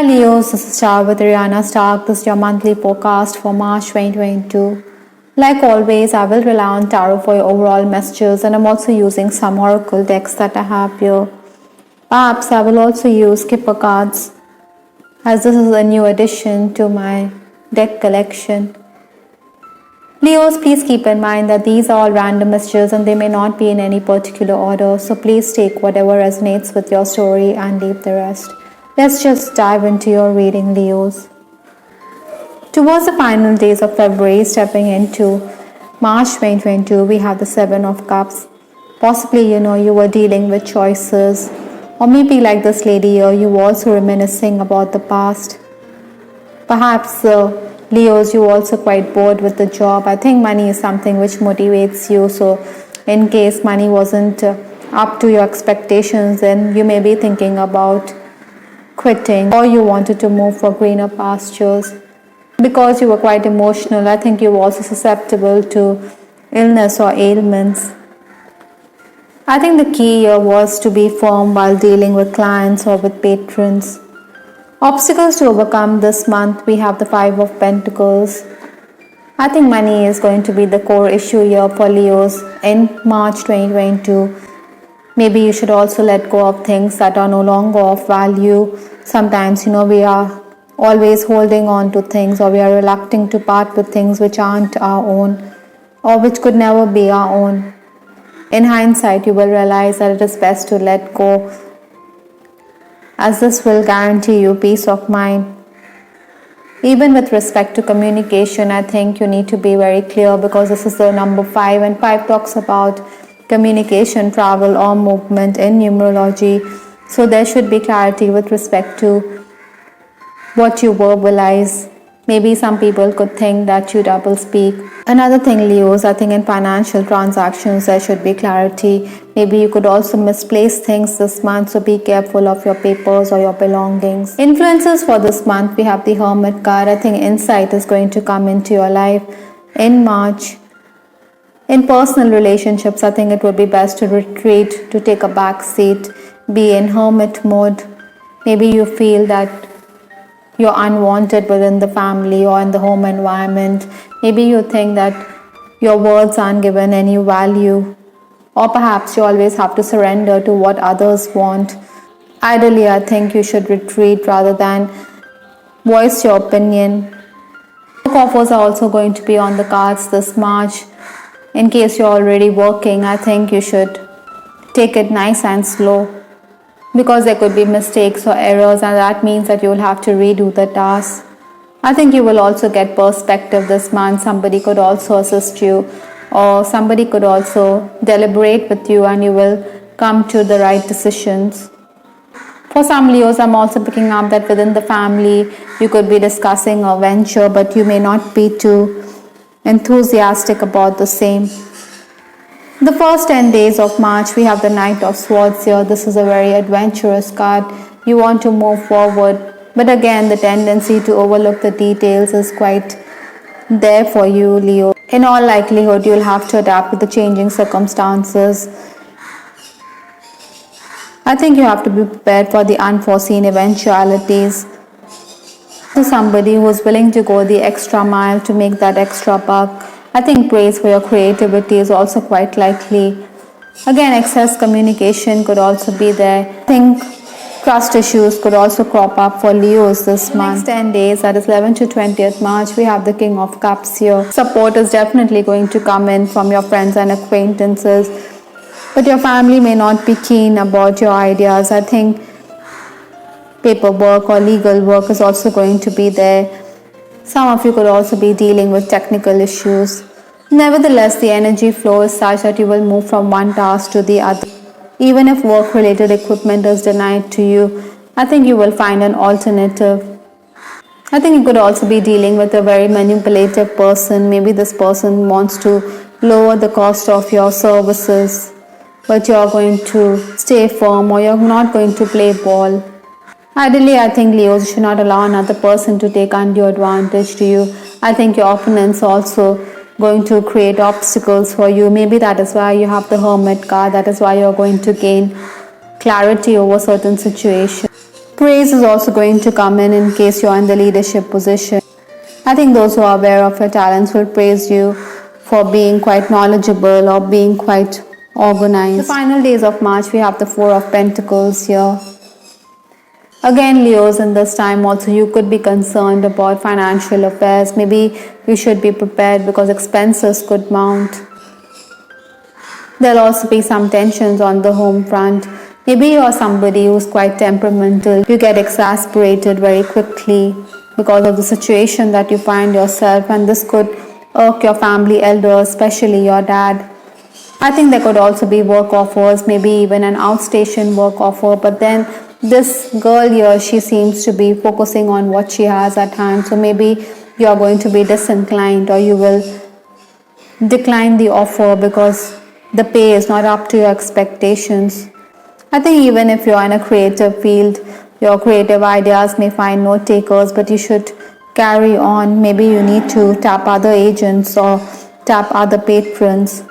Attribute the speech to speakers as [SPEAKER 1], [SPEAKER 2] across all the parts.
[SPEAKER 1] Hi Leos, this is Star with Rihanna Stark. This is your monthly forecast for March 2022. Like always, I will rely on tarot for your overall messages, and I'm also using some oracle decks that I have here. Perhaps I will also use Kipper cards, as this is a new addition to my deck collection. Leos, please keep in mind that these are all random messages and they may not be in any particular order, so please take whatever resonates with your story and leave the rest. Let's just dive into your reading, Leos. Towards the final days of February, stepping into March 2022, we have the Seven of Cups. Possibly, you were dealing with choices, or maybe like this lady here, you were also reminiscing about the past. Perhaps, Leos, you're also quite bored with the job. I think money is something which motivates you, so in case money wasn't up to your expectations, then you may be thinking about quitting, or you wanted to move for greener pastures. Because you were quite emotional, I think you were also susceptible to illness or ailments. I think the key here was to be firm while dealing with clients or with patrons. Obstacles to overcome this month, we have the Five of Pentacles. I think money is going to be the core issue here for Leos in March 2022. Maybe you should also let go of things that are no longer of value. Sometimes, we are always holding on to things, or we are reluctant to part with things which aren't our own or which could never be our own. In hindsight, you will realize that it is best to let go, as this will guarantee you peace of mind. Even with respect to communication, I think you need to be very clear, because this is the number 5, and 5 talks about communication, travel or movement in numerology. So there should be clarity with respect to what you verbalize. Maybe some people could think that you double speak. Another thing, Leos, I think in financial transactions there should be clarity. Maybe you could also misplace things this month, so be careful of your papers or your belongings. Influences for this month, we have the Hermit card. I think insight is going to come into your life in March. In personal relationships, I think it would be best to retreat, to take a back seat, be in hermit mode. Maybe you feel that you're unwanted within the family or in the home environment. Maybe you think that your words aren't given any value, or perhaps you always have to surrender to what others want. Ideally, I think you should retreat rather than voice your opinion. Work offers are also going to be on the cards this March. In case you're already working, I think you should take it nice and slow, because there could be mistakes or errors, and that means that you will have to redo the task. I think you will also get perspective this month. Somebody could also assist you, or somebody could also deliberate with you, and you will come to the right decisions. For some Leos, I'm also picking up that within the family you could be discussing a venture, but you may not be too enthusiastic about the same. The first 10 days of March, we have the Knight of Swords here. This is a very adventurous card. You want to move forward, but again, the tendency to overlook the details is quite there for you, Leo. In all likelihood, you'll have to adapt to the changing circumstances. I think you have to be prepared for the unforeseen eventualities. To somebody who is willing to go the extra mile to make that extra buck, I think praise for your creativity is also quite likely. Again, excess communication could also be there. I think trust issues could also crop up for Leos this month. Next 10 days, that is 11th to 20th March, we have the King of Cups here. Support is definitely going to come in from your friends and acquaintances, but your family may not be keen about your ideas. I think paperwork or legal work is also going to be there. Some of you could also be dealing with technical issues. Nevertheless, the energy flow is such that you will move from one task to the other. Even if work-related equipment is denied to you, I think you will find an alternative. I think you could also be dealing with a very manipulative person. Maybe this person wants to lower the cost of your services, but you're going to stay firm, or you're not going to play ball. Ideally, I think Leos should not allow another person to take undue advantage to you. I think your opponents also going to create obstacles for you. Maybe that is why you have the Hermit card. That is why you're going to gain clarity over certain situations. Praise is also going to come in case you're in the leadership position. I think those who are aware of your talents will praise you for being quite knowledgeable or being quite organized. The final days of March, we have the Four of Pentacles here. Again, Leos, in this time also you could be concerned about financial affairs. Maybe you should be prepared because expenses could mount. There'll also be some tensions on the home front. Maybe you're somebody who's quite temperamental. You get exasperated very quickly because of the situation that you find yourself, and this could irk your family elders, especially your dad. I think there could also be work offers, maybe even an outstation work offer, but then this girl here, she seems to be focusing on what she has at hand. So maybe you are going to be disinclined, or you will decline the offer because the pay is not up to your expectations. I think even if you're in a creative field, your creative ideas may find no takers, but you should carry on. Maybe you need to tap other agents or tap other patrons.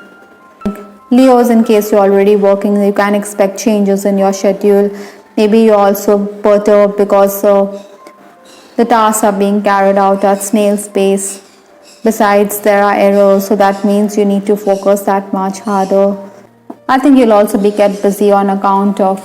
[SPEAKER 1] Leos, in case you're already working, you can expect changes in your schedule. Maybe you're also perturbed because the tasks are being carried out at snail's pace. Besides, there are errors, so that means you need to focus that much harder. I think you'll also be kept busy on account of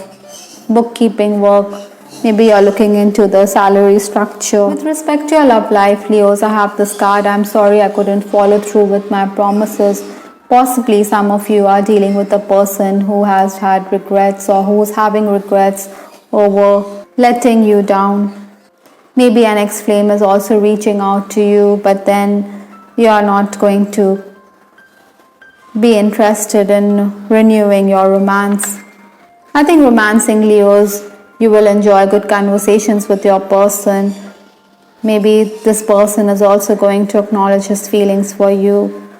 [SPEAKER 1] bookkeeping work. Maybe you're looking into the salary structure. With respect to your love life, Leos, I have this card. I'm sorry I couldn't follow through with my promises. Possibly some of you are dealing with a person who has had regrets or who's having regrets over letting you down. Maybe an ex-flame is also reaching out to you, but then you are not going to be interested in renewing your romance. I think romancing, Leos, you will enjoy good conversations with your person. Maybe this person is also going to acknowledge his feelings for you.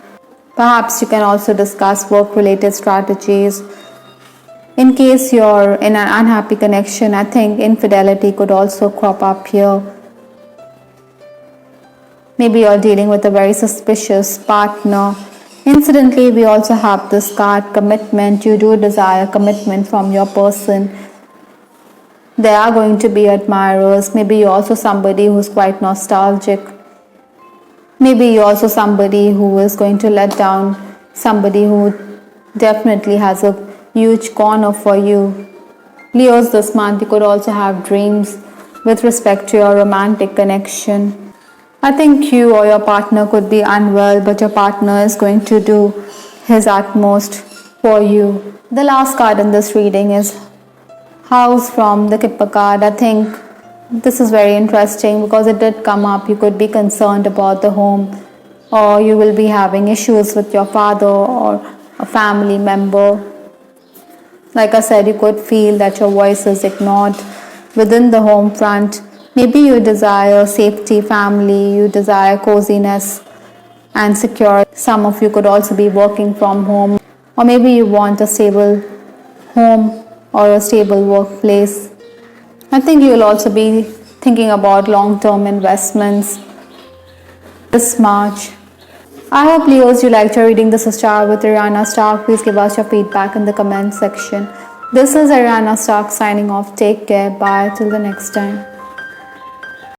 [SPEAKER 1] Perhaps you can also discuss work-related strategies. In case you're in an unhappy connection, I think infidelity could also crop up here. Maybe you're dealing with a very suspicious partner. Incidentally, we also have this card, commitment. You do desire commitment from your person. There are going to be admirers. Maybe you're also somebody who's quite nostalgic. Maybe you're also somebody who is going to let down somebody who definitely has a huge corner for you. Leos, this month you could also have dreams with respect to your romantic connection. I think you or your partner could be unwell, but your partner is going to do his utmost for you. The last card in this reading is House from the Kipper card. I think this is very interesting because it did come up. You could be concerned about the home, or you will be having issues with your father or a family member. Like I said, you could feel that your voice is ignored within the home front. Maybe you desire safety, family, you desire coziness and security. Some of you could also be working from home, or maybe you want a stable home or a stable workplace. I think you will also be thinking about long-term investments this March. I hope, Leos, you liked your reading. This is Char with Ariana Stark. Please give us your feedback in the comment section. This is Ariana Stark signing off. Take care. Bye. Till the next time.